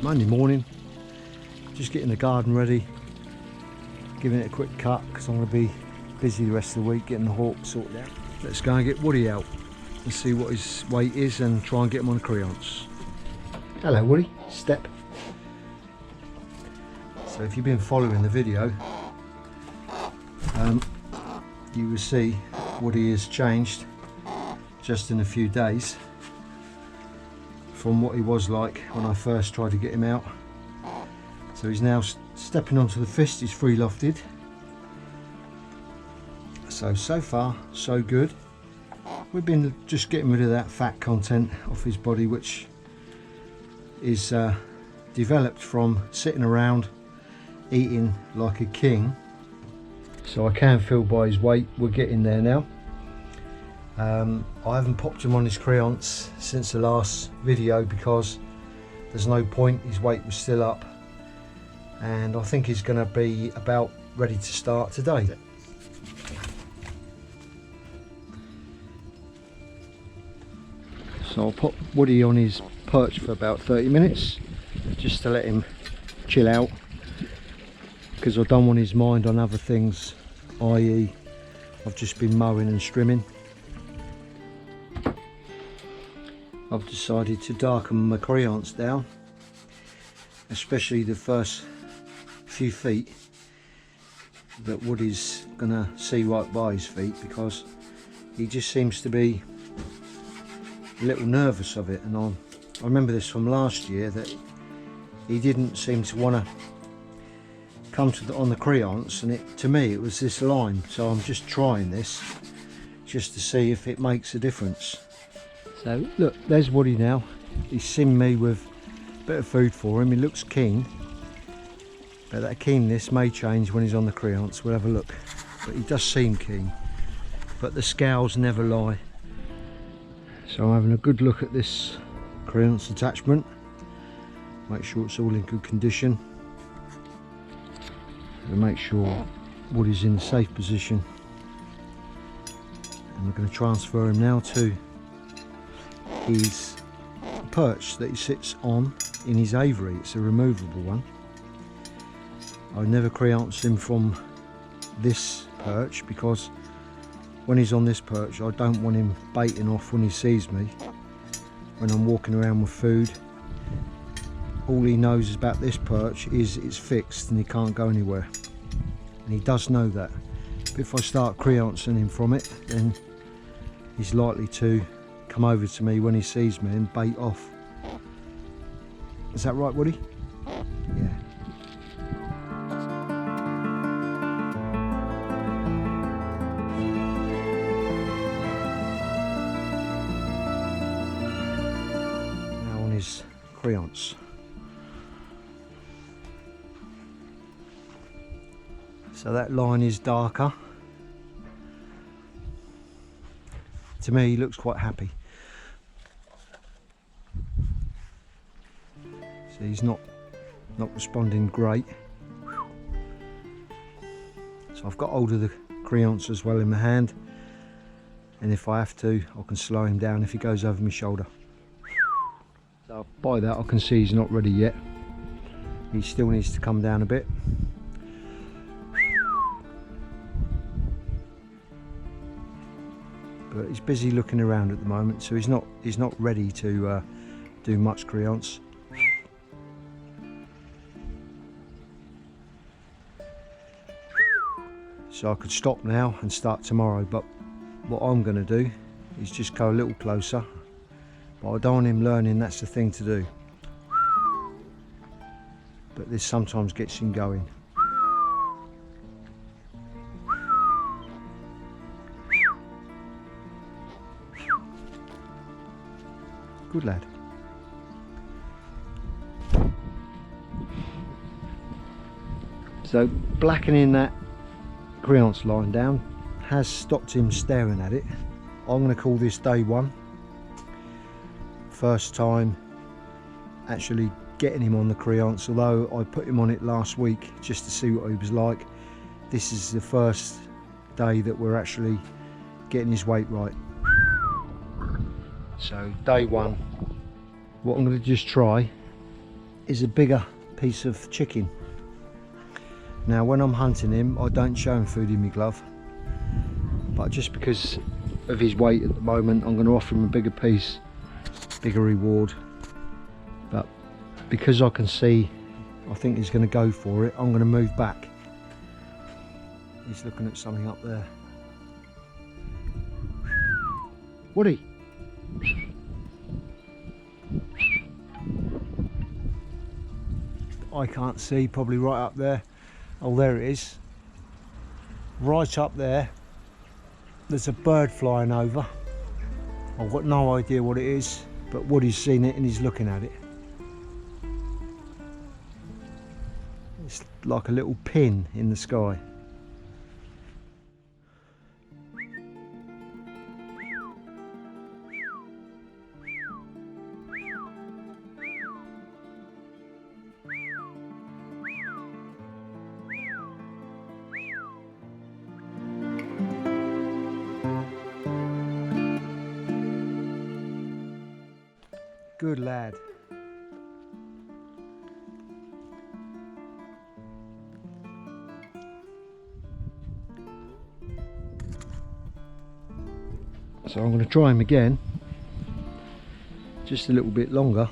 Monday morning, just getting the garden ready, giving it a quick cut because I'm going to be busy the rest of the week getting the hawk sorted out. Let's go and get Woody out and see what his weight is and try and get him on the Creance. Hello Woody, step. So if you've been following the video, you will see Woody has changed just in a few days from what he was like when I first tried to get him out. So he's now stepping onto the fist, he's free lofted. So far so good. We've been just getting rid of that fat content off his body, which is developed from sitting around eating like a king. So I can feel by his weight we're getting there now. I haven't popped him on his Creance since the last video because there's no point, his weight was still up, and I think he's going to be about ready to start today. So I'll pop Woody on his perch for about 30 minutes just to let him chill out, because I don't want his mind on other things, i.e. I've just been mowing and strimming. I've decided to darken my Creance down, especially the first few feet that Woody's gonna see right by his feet, because he just seems to be a little nervous of it. And I remember this from last year, that he didn't seem to want to come to on the Creance, and to me it was this line. So I'm just trying this just to see if it makes a difference. So look, there's Woody now. He's seen me with a bit of food for him. He looks keen, but that keenness may change when he's on the Creance. We'll have a look. But he does seem keen, but the scales never lie. So I'm having a good look at this Creance attachment, make sure it's all in good condition, and make sure Woody's in a safe position. And we're going to transfer him now to his perch that he sits on in his aviary. It's a removable one. I never Creance him from this perch, because when he's on this perch I don't want him baiting off when he sees me when I'm walking around with food. All he knows about this perch is it's fixed and he can't go anywhere, and he does know that. But if I start Creancing him from it, then he's likely to come over to me when he sees me and bait off. Is that right, Woody? Yeah. Now on his Creance. So that line is darker. To me, he looks quite happy. So he's not responding great. So I've got hold of the Creance as well in my hand, and if I have to, I can slow him down if he goes over my shoulder. So by that I can see he's not ready yet. He still needs to come down a bit. But he's busy looking around at the moment, so he's not ready to do much Creance. So I could stop now and start tomorrow, but what I'm going to do is just go a little closer. But I don't want him learning that's the thing to do. But this sometimes gets him going. Good lad. So blackening that Creance line down has stopped him staring at it. I'm going to call this day one. First time actually getting him on the Creance, although I put him on it last week just to see what he was like. This is the first day that we're actually getting his weight right. So day one, what I'm going to just try is a bigger piece of chicken. Now when I'm hunting him, I don't show him food in my glove, but just because of his weight at the moment, I'm going to offer him a bigger piece, bigger reward. But because I can see, I think he's going to go for it, I'm going to move back. He's looking at something up there. Woody! I can't see, probably right up there. Oh, there it is. Right up there. There's a bird flying over. I've got no idea what it is, but Woody's seen it and he's looking at it. It's like a little pin in the sky. Good lad. So I'm going to try him again, just a little bit longer,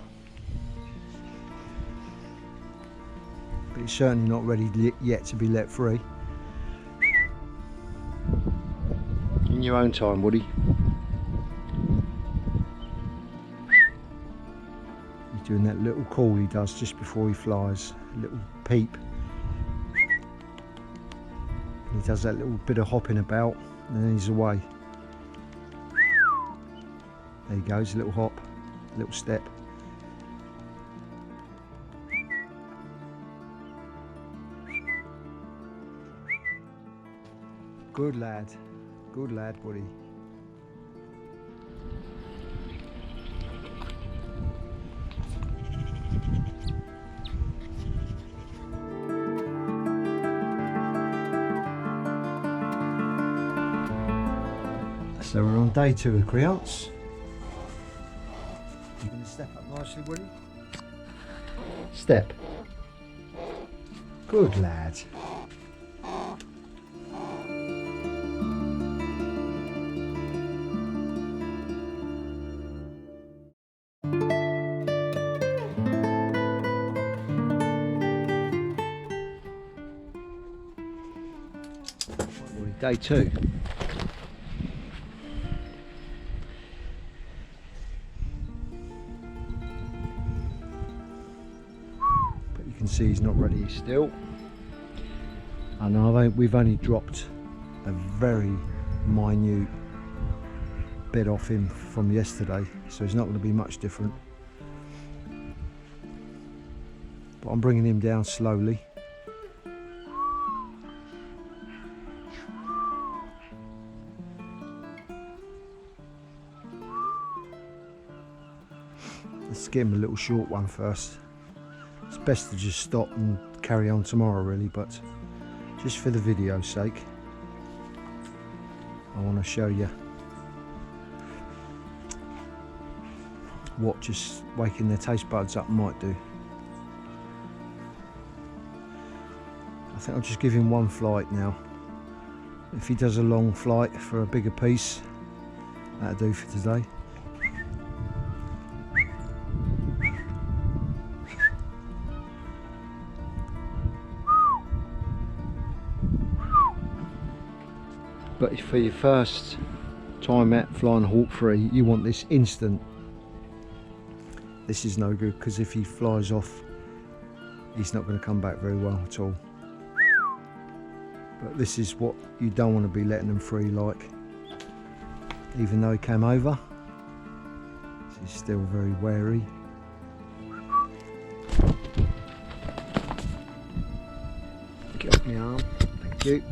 but he's certainly not ready yet to be let free. In your own time, Woody. He's doing that little call he does just before he flies, a little peep. He does that little bit of hopping about and then he's away. There he goes, a little hop, a little step. Good lad, Woody. So we're on day 2 of Creance. You're going to step up nicely, Woody. Step. Good lad. Woody, day 2. You can see he's not ready still. I know we've only dropped a very minute bit off him from yesterday, so he's not going to be much different. But I'm bringing him down slowly. Let's give him a little short one first. It's best to just stop and carry on tomorrow really, but just for the video's sake, I want to show you what just waking their taste buds up might do. I think I'll just give him one flight now. If he does a long flight for a bigger piece, that'll do for today. But for your first time out flying hawk free, you want this instant. This is no good, because if he flies off, he's not going to come back very well at all. But this is what you don't want to be letting them free like. Even though he came over, he's still very wary. Get off my arm, thank you.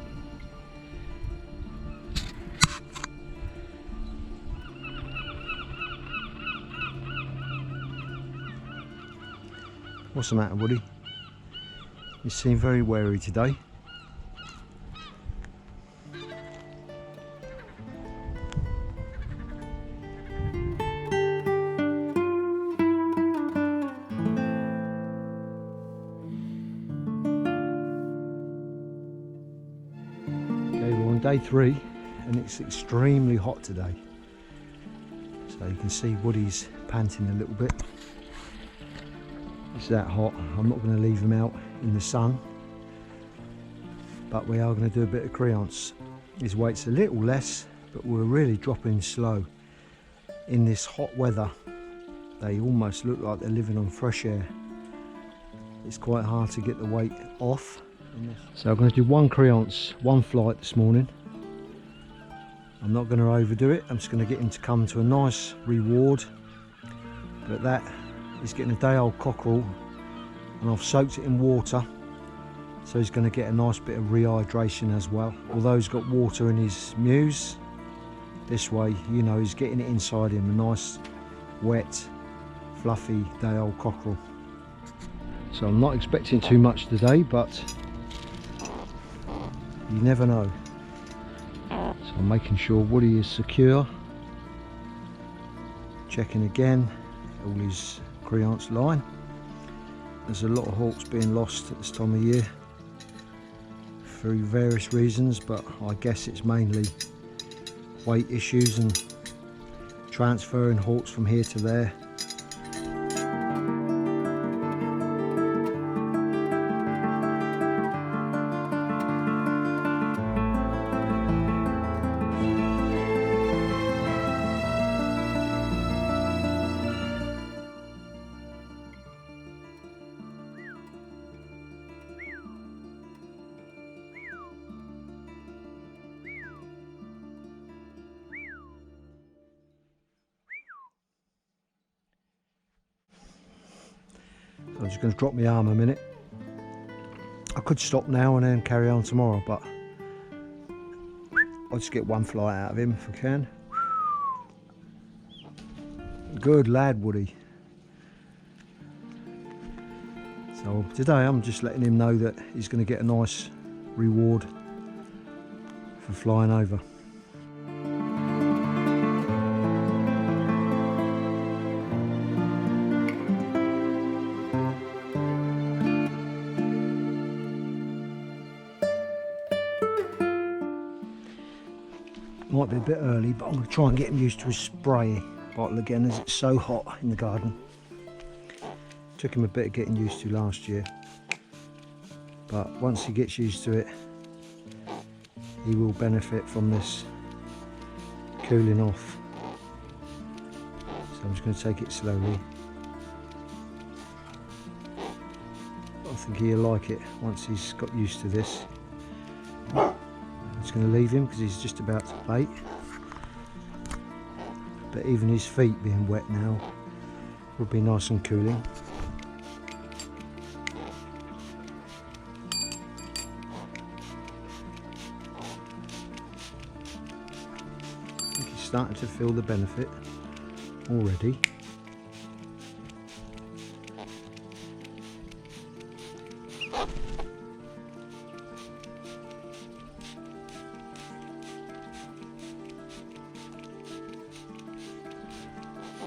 What's the matter, Woody? You seem very wary today. day 3 and it's extremely hot today. So you can see Woody's panting a little bit. It's that hot. I'm not going to leave him out in the sun, but we are going to do a bit of Creance. His weight's a little less, but we're really dropping slow. In this hot weather, they almost look like they're living on fresh air. It's quite hard to get the weight off. So I'm going to do 1 Creance, 1 flight this morning. I'm not going to overdo it. I'm just going to get him to come to a nice reward. But that is getting a day-old cockerel, and I've soaked it in water, so he's going to get a nice bit of rehydration as well. Although he's got water in his mews, this way, you know, he's getting it inside him, a nice, wet, fluffy day-old cockerel. So I'm not expecting too much today, but you never know. So I'm making sure Woody is secure. Checking again all his Creance line. There's a lot of hawks being lost at this time of year through various reasons, but I guess it's mainly weight issues and transferring hawks from here to there. I'm just going to drop my arm a minute. I could stop now and then carry on tomorrow, but I'll just get 1 flight out of him if I can. Good lad, Woody. So today I'm just letting him know that he's going to get a nice reward for flying over. Might be a bit early, but I'm going to try and get him used to his spray bottle again, as it's so hot in the garden. Took him a bit of getting used to last year, but once he gets used to it, he will benefit from this cooling off. So I'm just going to take it slowly. I think he'll like it once he's got used to this. I'm just going to leave him because he's just about to bait. But even his feet being wet now would be nice and cooling. I think he's starting to feel the benefit already.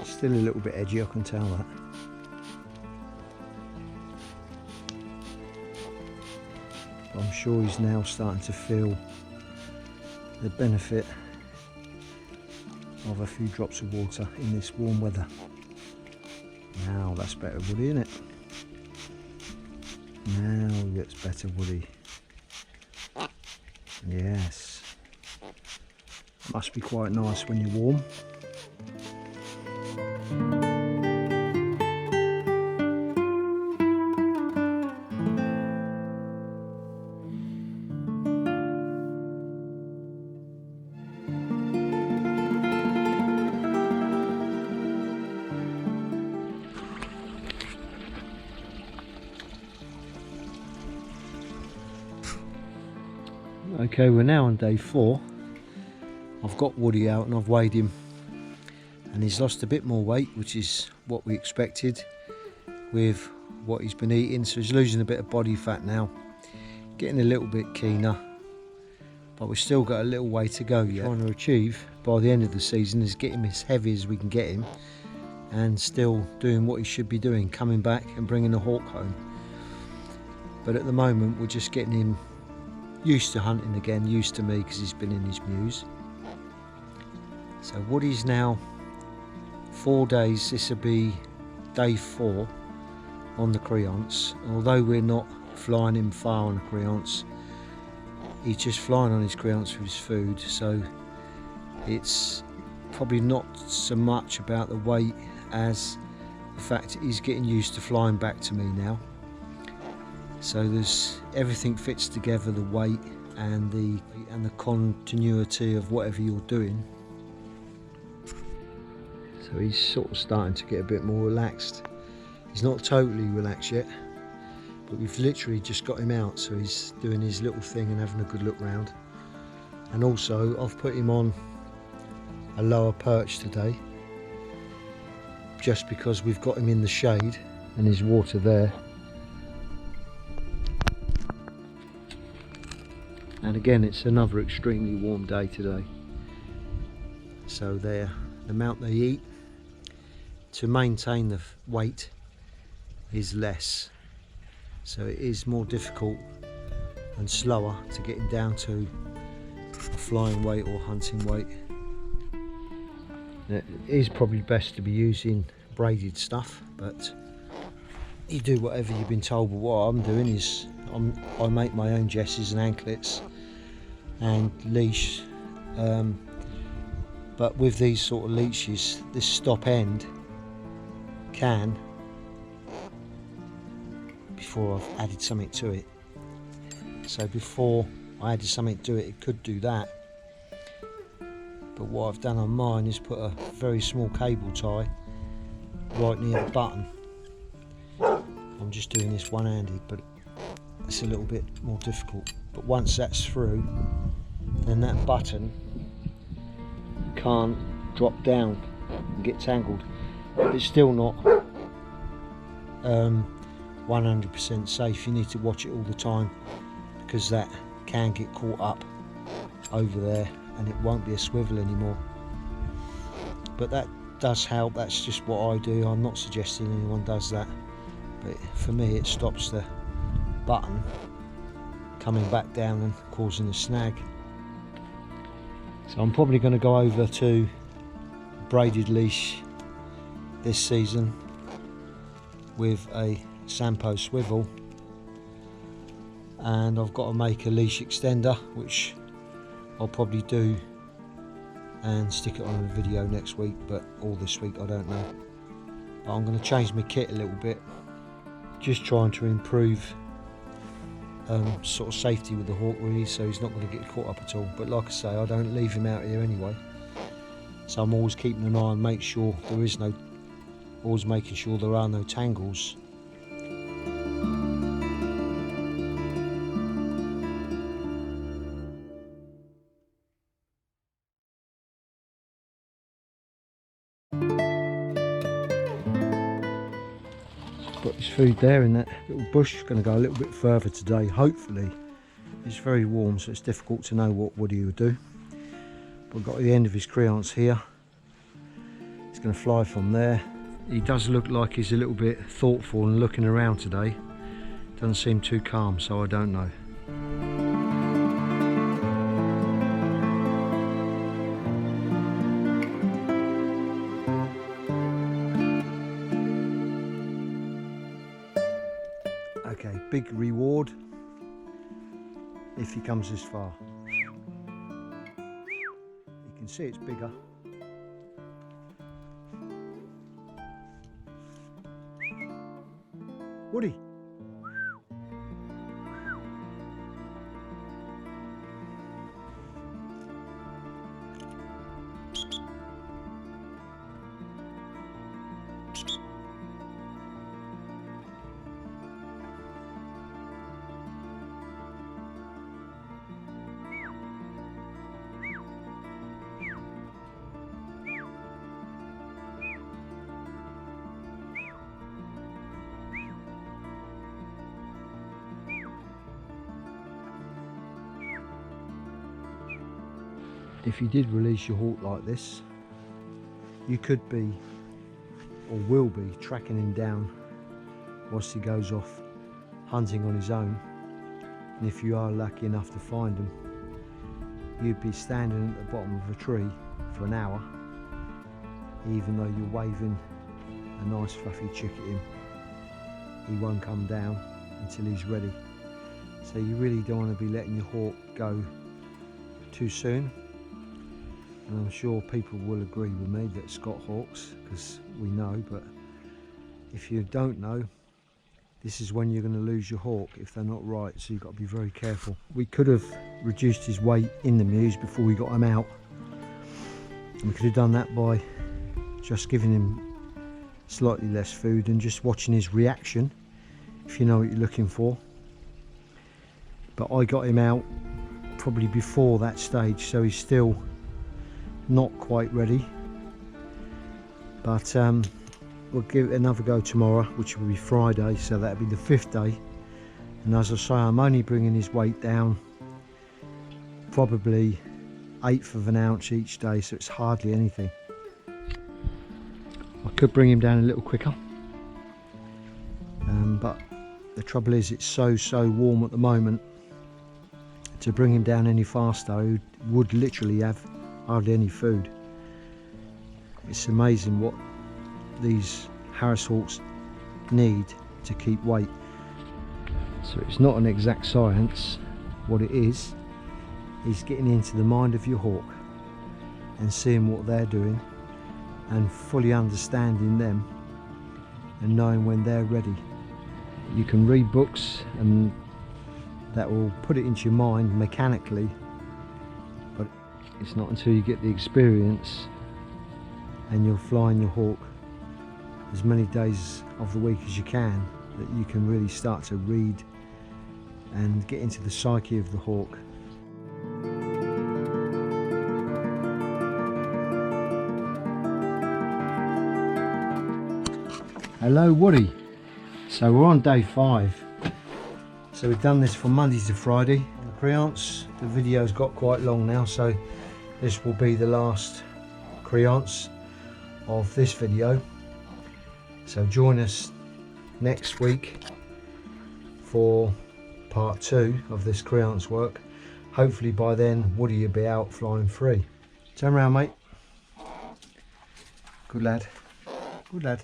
Still a little bit edgy, I can tell that. But I'm sure he's now starting to feel the benefit of a few drops of water in this warm weather. Now that's better, Woody, isn't it? Now it's better, Woody. Yes. Must be quite nice when you're warm. Okay, we're now on day 4. I've got Woody out and I've weighed him, and he's lost a bit more weight, which is what we expected with what he's been eating. So he's losing a bit of body fat now, getting a little bit keener, but we've still got a little way to go yet. Trying to achieve by the end of the season is get him as heavy as we can get him and still doing what he should be doing, coming back and bringing a hawk home. But at the moment we're just getting him used to hunting again, used to me because he's been in his mews. So Woody's now 4 days, this will be day 4 on the Creance. Although we're not flying him far on the Creance, he's just flying on his Creance for his food, so it's probably not so much about the weight as the fact that he's getting used to flying back to me now. So there's everything fits together, the weight and the continuity of whatever you're doing. So he's sort of starting to get a bit more relaxed. He's not totally relaxed yet, but we've literally just got him out, so he's doing his little thing and having a good look round. And also I've put him on a lower perch today, just because we've got him in the shade and there's water there. And again, it's another extremely warm day today. So the amount they eat to maintain the weight is less. So it is more difficult and slower to get him down to a flying weight or hunting weight. It is probably best to be using braided stuff, but you do whatever you've been told. But what I'm doing is I make my own jesses and anklets and leash, but with these sort of leashes, this stop end can, before I've added something to it, so before I added something to it, it could do that. But what I've done on mine is put a very small cable tie right near the button. I'm just doing this one-handed, but it's a little bit more difficult. But once that's through, then that button can't drop down and get tangled. But it's still not 100% safe. You need to watch it all the time, because that can get caught up over there and it won't be a swivel anymore. But that does help. That's just what I do. I'm not suggesting anyone does that, but for me it stops the button coming back down and causing a snag. So I'm probably going to go over to braided leash this season with a Sampo swivel, and I've got to make a leash extender, which I'll probably do and stick it on a video next week, but all this week I don't know. But I'm going to change my kit a little bit, just trying to improve sort of safety with the hawk really, so he's not going to get caught up at all. But like I say, I don't leave him out here anyway, so I'm always keeping an eye on, always making sure there are no tangles. Got his food there in that little bush. Going to go a little bit further today, hopefully. It's very warm, so it's difficult to know what Woody would do. But I've got the end of his Creance here. He's going to fly from there. He does look like he's a little bit thoughtful and looking around today. Doesn't seem too calm, so I don't know. Okay, big reward if he comes this far. You can see it's bigger. Woody. If you did release your hawk like this, you could be, or will be, tracking him down whilst he goes off hunting on his own. And if you are lucky enough to find them, you'd be standing at the bottom of a tree for an hour, even though you're waving a nice fluffy chick at him. He won't come down until he's ready. So you really don't want to be letting your hawk go too soon. And I'm sure people will agree with me that Scott hawks, because we know, but if you don't know, this is when you're going to lose your hawk if they're not right, so you've got to be very careful. We could have reduced his weight in the mews before we got him out, and we could have done that by just giving him slightly less food and just watching his reaction, if you know what you're looking for. But I got him out probably before that stage, so he's still not quite ready, but we'll give it another go tomorrow, which will be Friday, so that'll be the 5th day. And as I say, I'm only bringing his weight down probably 1/8 of an ounce each day, so it's hardly anything. I could bring him down a little quicker, but the trouble is it's so warm at the moment. To bring him down any faster, he would literally have hardly any food. It's amazing what these Harris hawks need to keep weight. So it's not an exact science. What it is getting into the mind of your hawk and seeing what they're doing and fully understanding them and knowing when they're ready. You can read books and that will put it into your mind mechanically, but it's not until you get the experience and you're flying your hawk as many days of the week as you can that you can really start to read and get into the psyche of the hawk. Hello Woody. So we're on day 5. So we've done this from Monday to Friday. The Creance, the video's got quite long now, so this will be the last Creance of this video. So join us next week for part 2 of this Creance work. Hopefully by then Woody will be out flying free. Turn around, mate. Good lad. Good lad.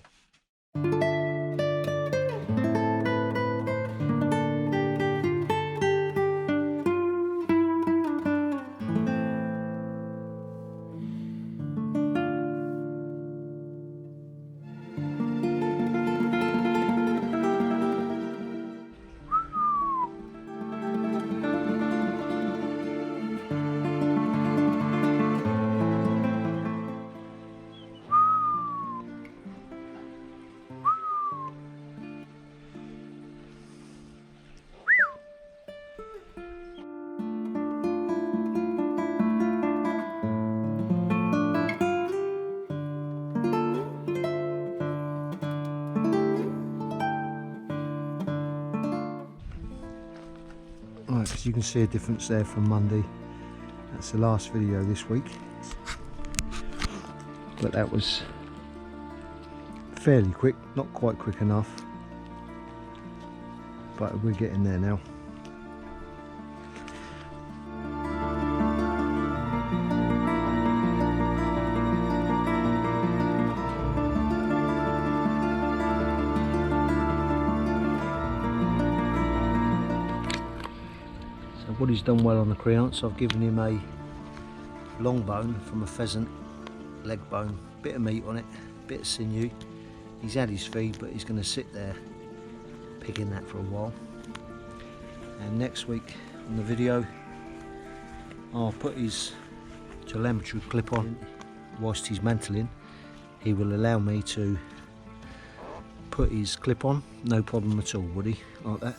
Right, because you can see a difference there from Monday. That's the last video this week, but that was fairly quick, not quite quick enough, but we're getting there now. Woody's done well on the Creance. I've given him a long bone from a pheasant, leg bone, bit of meat on it, bit of sinew. He's had his feed, but he's going to sit there picking that for a while. And next week on the video, I'll put his telemetry clip on whilst he's mantling. He will allow me to put his clip on, no problem at all, Woody, like that.